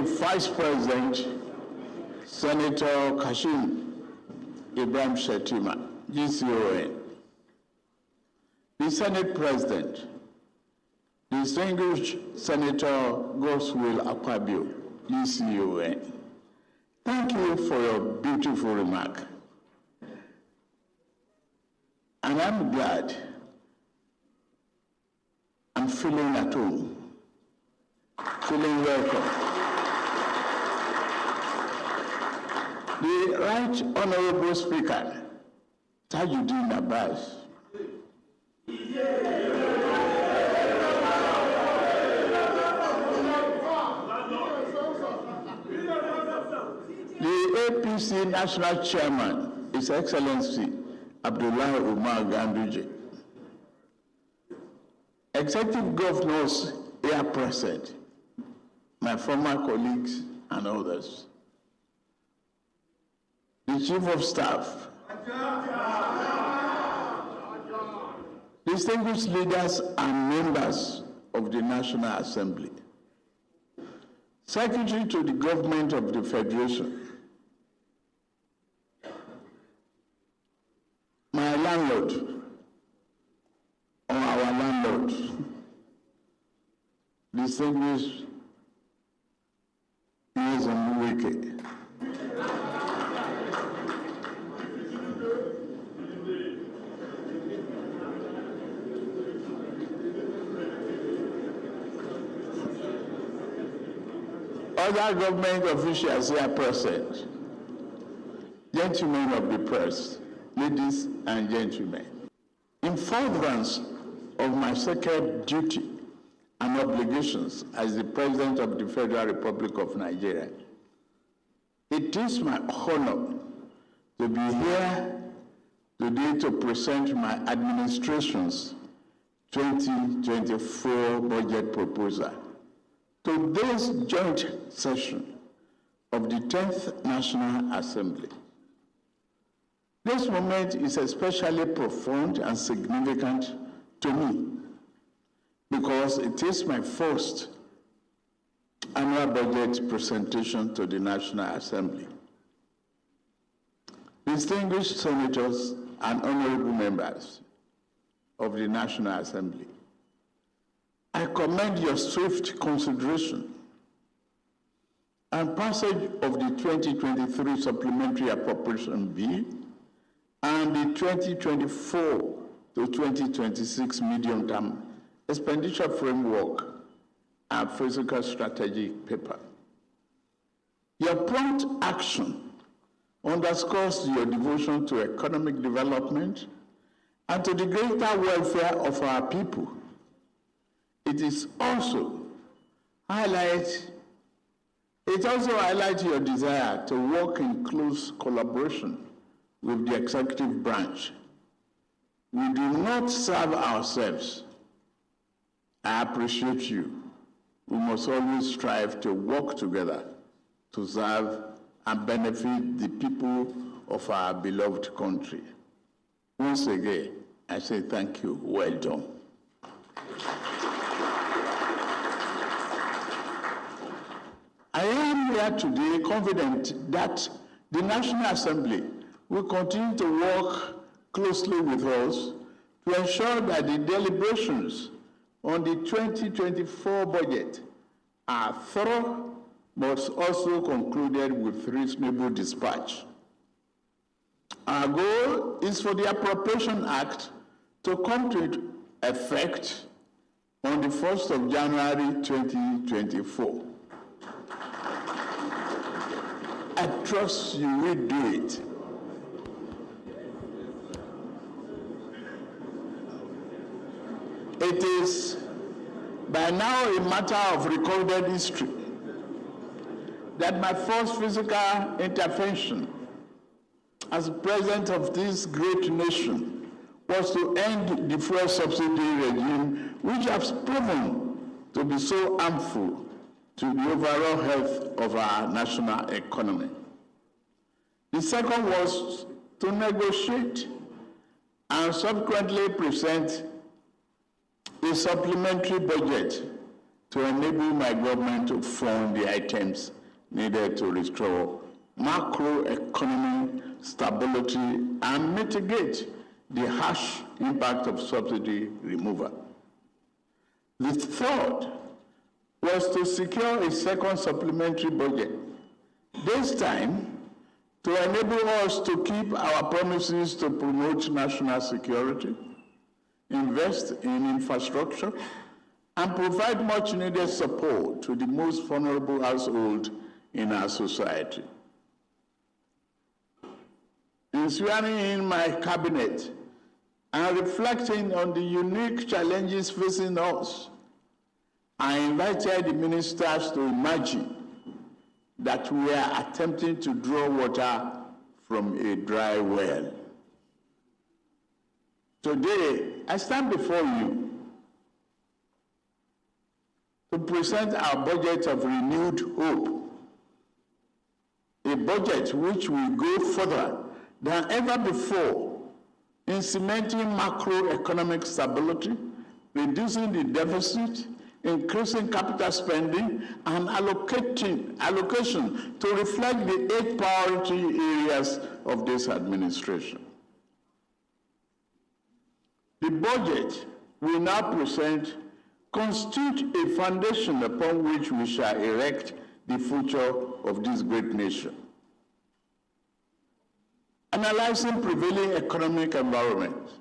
the Vice President, Senator Kashim Ibrahim Shetima, GCON. The Senate President, Distinguished Senator Godswill Akpabio, GCON. Thank you for your beautiful remark. And I'm glad I'm feeling at home, feeling welcome. The Right Honorable Speaker, Tajuddin Abbas, the APC National Chairman, His Excellency Abdullahi Umar Ganduje, Executive Governors here present, my former colleagues and others, the Chief of Staff, distinguished leaders and members of the National Assembly, Secretary to the Government of the Federation, my landlord, or our landlord, distinguished Wike, other government officials here present, gentlemen of the press, ladies and gentlemen, in furtherance of my sacred duty and obligations as the President of the Federal Republic of Nigeria, it is my honor to be here today to present my administration's 2024 budget proposal to this joint session of the 10th National Assembly. This moment is especially profound and significant to me because it is my first annual budget presentation to the National Assembly. Distinguished senators and honorable members of the National Assembly, I commend your swift consideration and passage of the 2023 Supplementary Appropriation Bill and the 2024 to 2026 Medium-Term Expenditure Framework and Physical Strategy paper. Your prompt action underscores your devotion to economic development and to the greater welfare of our people. It also highlights your desire to work in close collaboration with the executive branch. We do not serve ourselves. I appreciate you. We must always strive to work together to serve and benefit the people of our beloved country. Once again, I say thank you. Well done. I am here today confident that the National Assembly will continue to work closely with us to ensure that the deliberations on the 2024 budget are thorough but also concluded with reasonable dispatch. Our goal is for the Appropriation Act to come to effect on the 1st of January 2024. I trust you will do it. It is by now a matter of recorded history that my first physical intervention as president of this great nation was to end the fuel subsidy regime, which has proven to be so harmful to the overall health of our national economy. The second was to negotiate and subsequently present a supplementary budget to enable my government to fund the items needed to restore macroeconomic stability and mitigate the harsh impact of subsidy removal. The third was to secure a second supplementary budget, this time to enable us to keep our promises to promote national security, invest in infrastructure, and provide much needed support to the most vulnerable households in our society. In swearing in my cabinet and reflecting on the unique challenges facing us, I invited the ministers to imagine that we are attempting to draw water from a dry well. Today, I stand before you to present our budget of renewed hope, a budget which will go further than ever before in cementing macroeconomic stability, reducing the deficit, increasing capital spending, and allocation to reflect the 8 priority areas of this administration. The budget we now present constitutes a foundation upon which we shall erect the future of this great nation. Analyzing prevailing economic environment,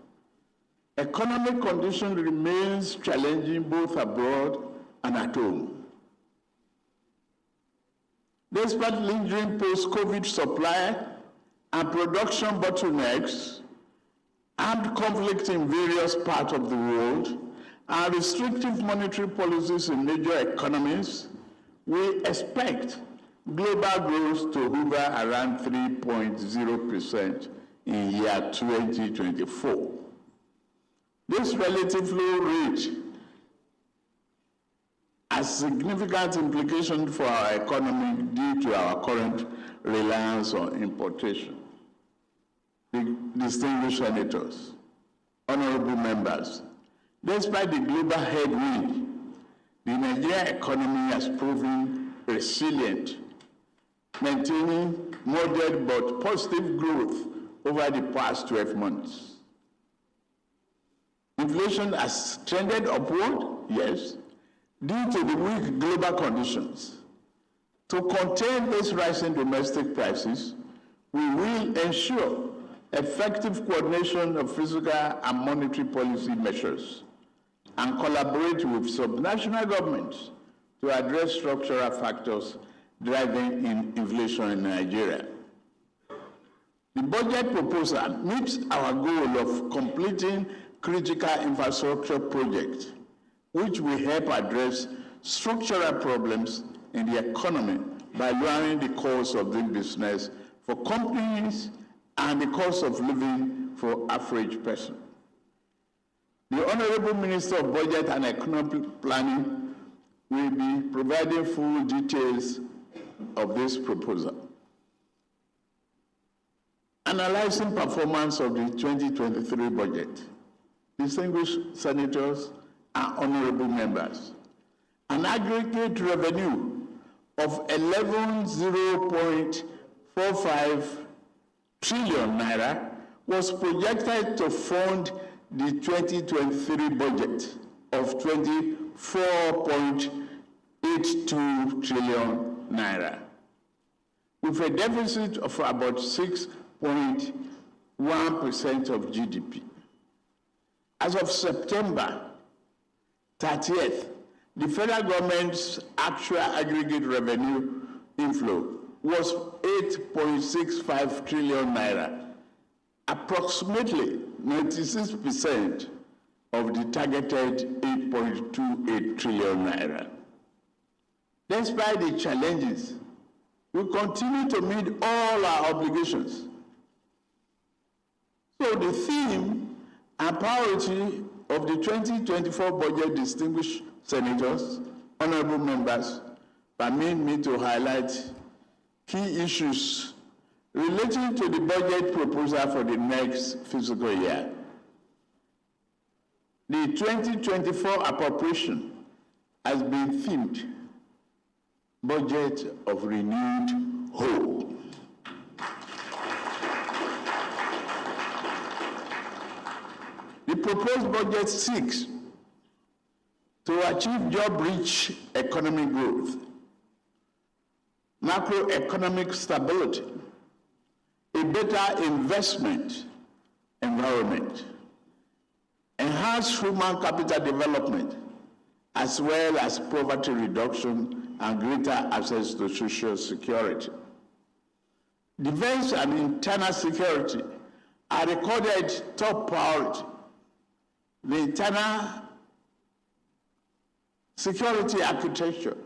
economic condition remains challenging both abroad and at home. Despite lingering post-COVID supply and production bottlenecks, armed conflict in various parts of the world, and restrictive monetary policies in major economies, we expect global growth to hover around 3.0% in year 2024. This relative low rate has significant implications for our economy due to our current reliance on importation. Distinguished senators, honorable members, despite the global headwind, the Nigerian economy has proven resilient, maintaining moderate but positive growth over the past 12 months. Inflation has trended upward, yes, due to the weak global conditions. To contain these rising domestic prices, we will ensure effective coordination of fiscal and monetary policy measures and collaborate with subnational governments to address structural factors driving inflation in Nigeria. The budget proposal meets our goal of completing critical infrastructure projects, which will help address structural problems in the economy by lowering the cost of doing business for companies and the cost of living for average person. The Honorable Minister of Budget and Economic Planning will be providing full details of this proposal. Analyzing performance of the 2023 budget, distinguished senators and honorable members, an aggregate revenue of 11.45 trillion naira was projected to fund the 2023 budget of 24.82 trillion naira, with a deficit of about 6.1% of GDP. As of September 30th, the federal government's actual aggregate revenue inflow was 8.65 trillion naira, approximately 96% of the targeted 8.28 trillion naira. Despite the challenges, we continue to meet all our obligations. So the theme and priority of the 2024 budget, distinguished senators, honorable members, permit me to highlight key issues relating to the budget proposal for the next fiscal year. The 2024 appropriation has been themed Budget of Renewed Hope. The proposed budget seeks to achieve job-rich economic growth, macroeconomic stability, a better investment environment, enhanced human capital development, as well as poverty reduction and greater access to social security. Defense and internal security are recorded top priority. The internal security architecture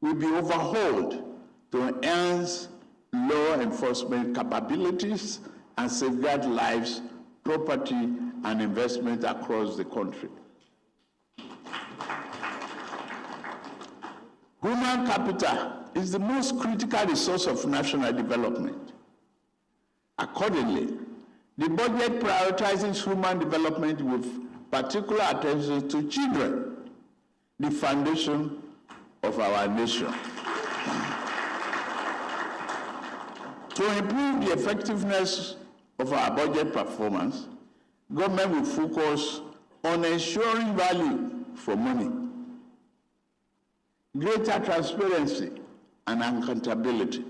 will be overhauled to enhance law enforcement capabilities and safeguard lives, property, and investment across the country. Human capital is the most critical resource of national development. Accordingly, the budget prioritizes human development with particular attention to children, the foundation of our nation. To improve the effectiveness of our budget performance, government will focus on ensuring value for money, greater transparency, and accountability.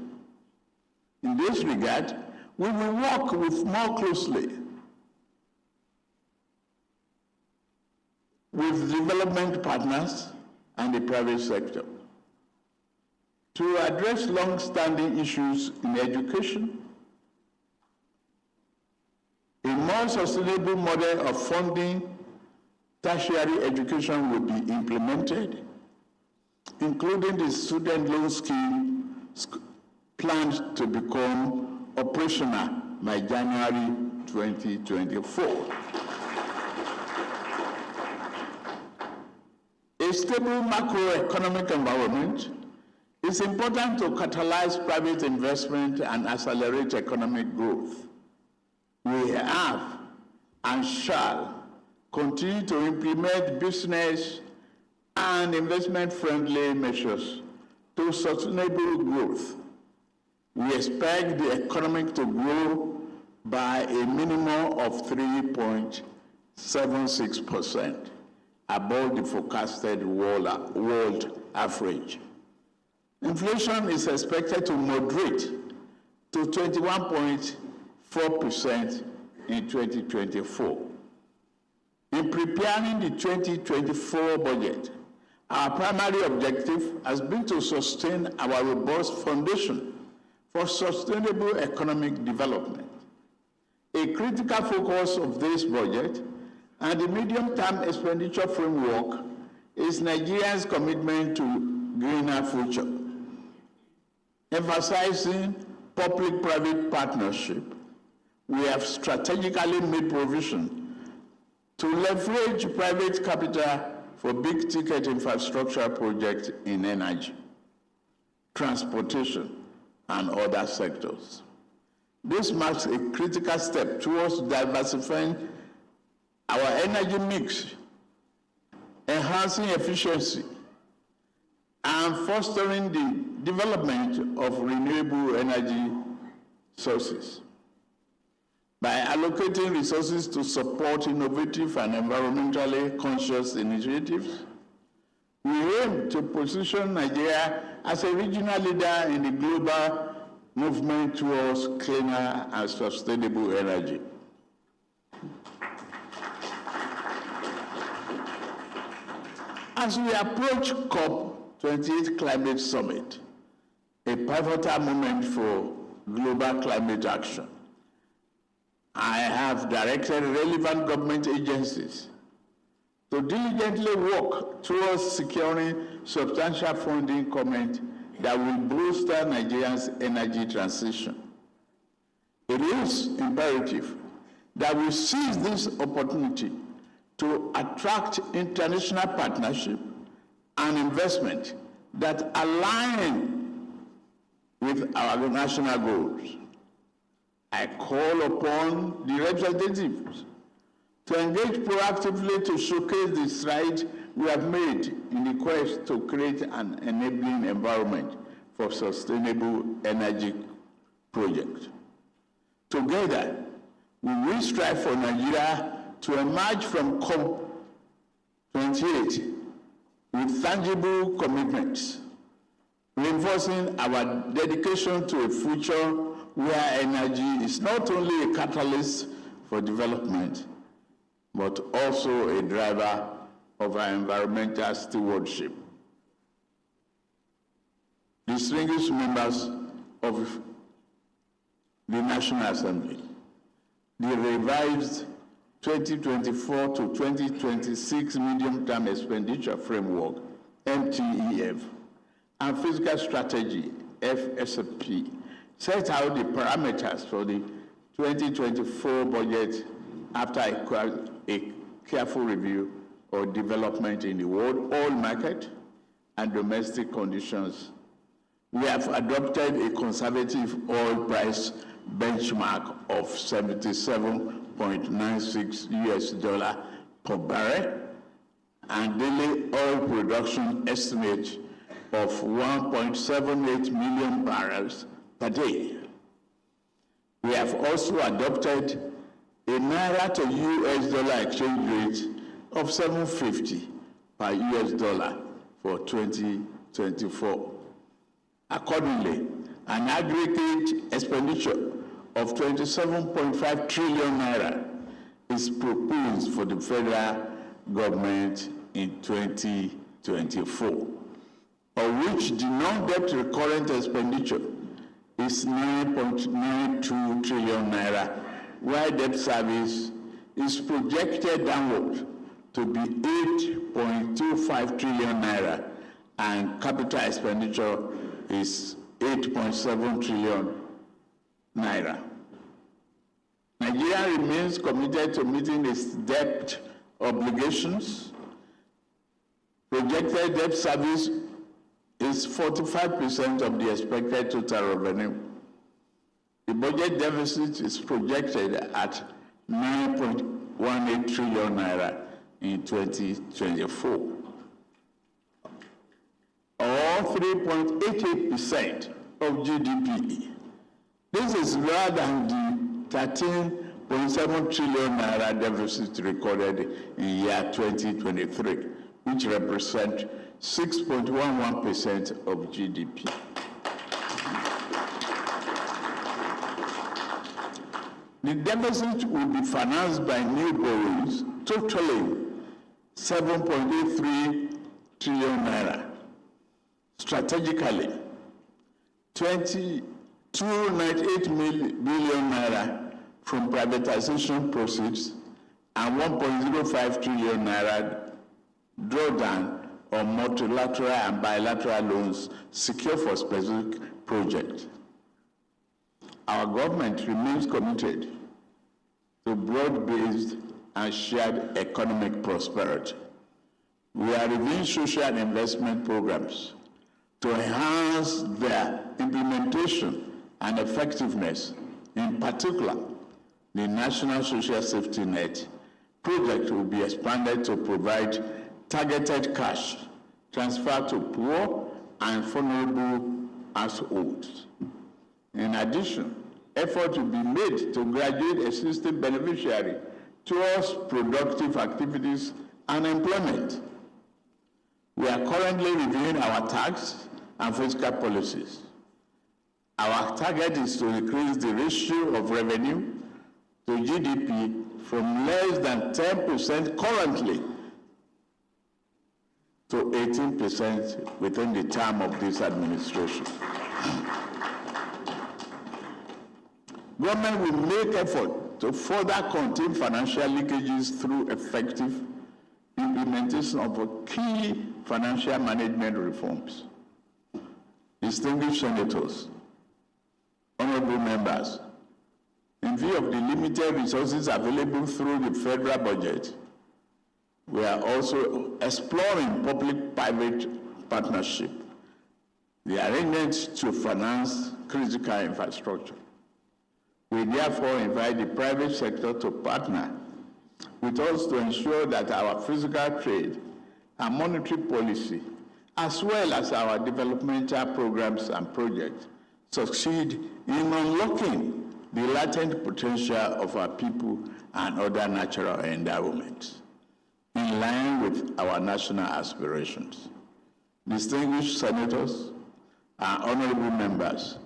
In this regard, we will work more closely with development partners and the private sector to address long-standing issues in education. A more sustainable model of funding tertiary education will be implemented, including the student loan scheme planned to become operational by January 2024. A stable macroeconomic environment is important to catalyze private investment and accelerate economic growth. We have and shall continue to implement business and investment-friendly measures to sustainable growth. We expect the economy to grow by a minimum of 3.76%, above the forecasted world average. Inflation is expected to moderate to 21.4% in 2024. In preparing the 2024 budget, our primary objective has been to sustain our robust foundation for sustainable economic development. A critical focus of this budget and the medium-term expenditure framework is Nigeria's commitment to greener future, emphasizing public-private partnership. We have strategically made provision to leverage private capital for big-ticket infrastructure projects in energy, transportation, and other sectors. This marks a critical step towards diversifying our energy mix, enhancing efficiency, and fostering the development of renewable energy sources. By allocating resources to support innovative and environmentally conscious initiatives, we aim to position Nigeria as a regional leader in the global movement towards cleaner and sustainable energy. As we approach COP28 Climate Summit, a pivotal moment for global climate action, I have directed relevant government agencies to diligently work towards securing substantial funding commitment that will bolster Nigeria's energy transition. It is imperative that we seize this opportunity to attract international partnership and investment that align with our national goals. I call upon the representatives to engage proactively to showcase the strides we have made in the quest to create an enabling environment for sustainable energy projects. Together, we will strive for Nigeria to emerge from COP28 with tangible commitments, reinforcing our dedication to a future where energy is not only a catalyst for development, but also a driver of our environmental stewardship. Distinguished members of the National Assembly, the revised 2024 to 2026 Medium-Term Expenditure Framework, MTEF, and Fiscal Strategy, FSP, set out the parameters for the 2024 budget after a careful review of development in the world oil market and domestic conditions. We have adopted a conservative oil price benchmark of $77.96 per barrel and daily oil production estimate of 1.78 million barrels per day. We have also adopted a Naira to US dollar exchange rate of 7.50 per US dollar for 2024. Accordingly, an aggregate expenditure of 27.5 trillion naira is proposed for the federal government in 2024, of which the non-debt recurrent expenditure is 9.92 trillion naira, while debt service is projected downward to be 8.25 trillion naira, and capital expenditure is 8.7 trillion naira. Nigeria remains committed to meeting its debt obligations. Projected debt service is 45% of the expected total revenue. The budget deficit is projected at 9.18 trillion naira in 2024, or 3.88% of GDP. This is lower than the 13.7 trillion naira deficit recorded in year 2023, which represents 6.11% of GDP. The deficit will be financed by new borrowings totaling 7.83 trillion naira. Strategically, 298 billion naira from privatization proceeds and 1.05 trillion naira drawdown on multilateral and bilateral loans secured for specific projects. Our government remains committed to broad-based and shared economic prosperity. We are reviewing social investment programs to enhance their implementation and effectiveness. In particular, the National Social Safety Net project will be expanded to provide targeted cash transfer to poor and vulnerable households. In addition, effort will be made to graduate existing beneficiaries towards productive activities and employment. We are currently reviewing our tax and fiscal policies. Our target is to increase the ratio of revenue to GDP from less than 10% currently to 18% within the term of this administration. Government will make effort to further contain financial leakages through effective implementation of key financial management reforms. Distinguished senators, honorable members, in view of the limited resources available through the federal budget, we are also exploring public-private partnership, the arrangement to finance critical infrastructure. We therefore invite the private sector to partner with us to ensure that our physical trade and monetary policy, as well as our developmental programs and projects, succeed in unlocking the latent potential of our people and other natural endowments, in line with our national aspirations. Distinguished senators and honorable members,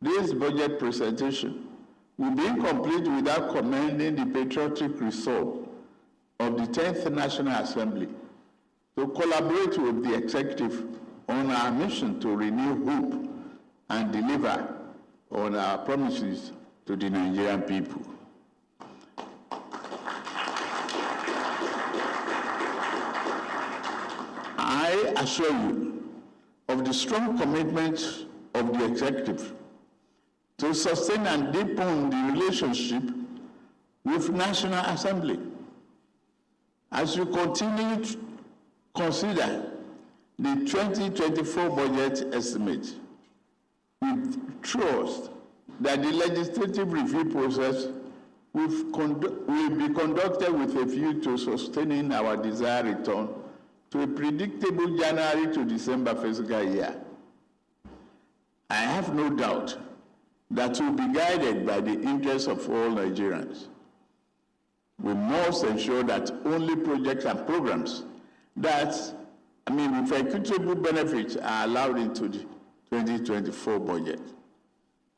this budget presentation will be incomplete without commending the patriotic resolve of the 10th National Assembly to collaborate with the executive on our mission to renew hope and deliver on our promises to the Nigerian people. I assure you of the strong commitment of the executive to sustain and deepen the relationship with National Assembly as you continue to consider the 2024 budget estimate. We trust that the legislative review process will be conducted with a view to sustaining our desired return to a predictable January to December fiscal year. I have no doubt that we'll be guided by the interests of all Nigerians. We must ensure that only projects and programs that, with equitable benefits are allowed into the 2024 budget.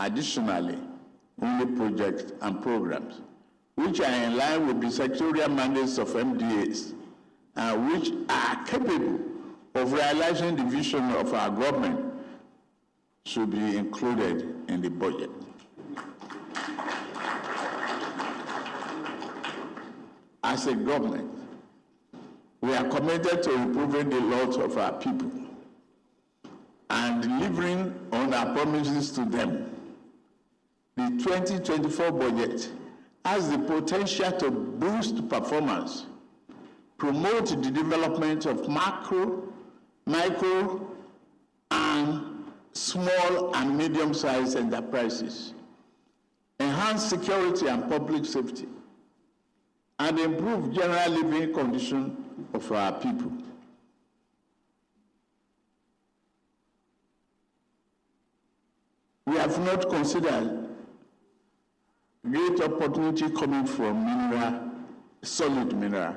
Additionally, only projects and programs which are in line with the sectorial mandates of MDAs and which are capable of realizing the vision of our government should be included in the budget. As a government, we are committed to improving the lot of our people and delivering on our promises to them. The 2024 budget has the potential to boost performance, promote the development of macro, micro, and small and medium-sized enterprises, enhance security and public safety, and improve general living conditions of our people. We have not considered great opportunity coming from mineral, solid mineral,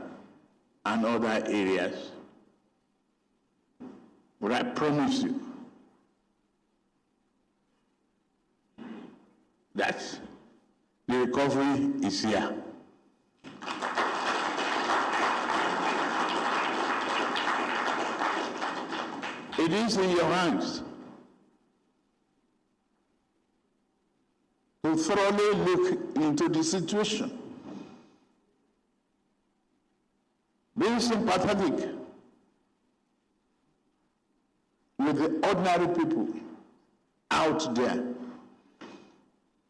and other areas. But I promise you that the recovery is here. It is in your hands to thoroughly look into the situation, being sympathetic with the ordinary people out there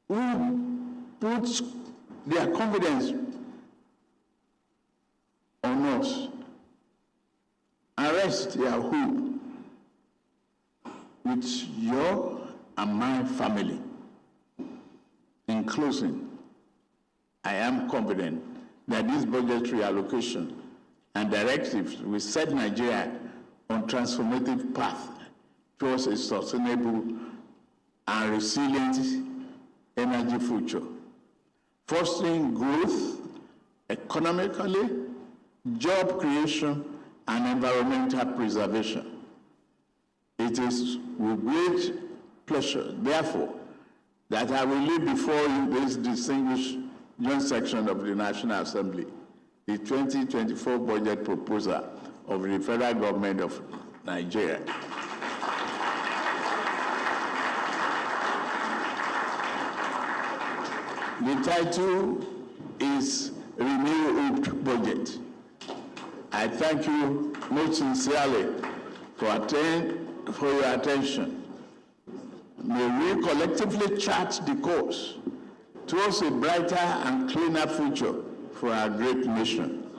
who put their confidence on us and rest their hope with your and my family. In closing, I am confident that this budgetary allocation and directives will set Nigeria on transformative path towards a sustainable and resilient energy future, fostering growth economically, job creation, and environmental preservation. It is with great pleasure, therefore, that I will lay before you this distinguished joint section of the National Assembly, the 2024 budget proposal of the federal government of Nigeria. The title is Renew Hope Budget. I thank you most sincerely for your attention. May we collectively chart the course towards a brighter and cleaner future for our great nation.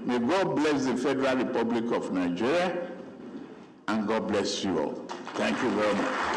May God bless the Federal Republic of Nigeria, and God bless you all. Thank you very much.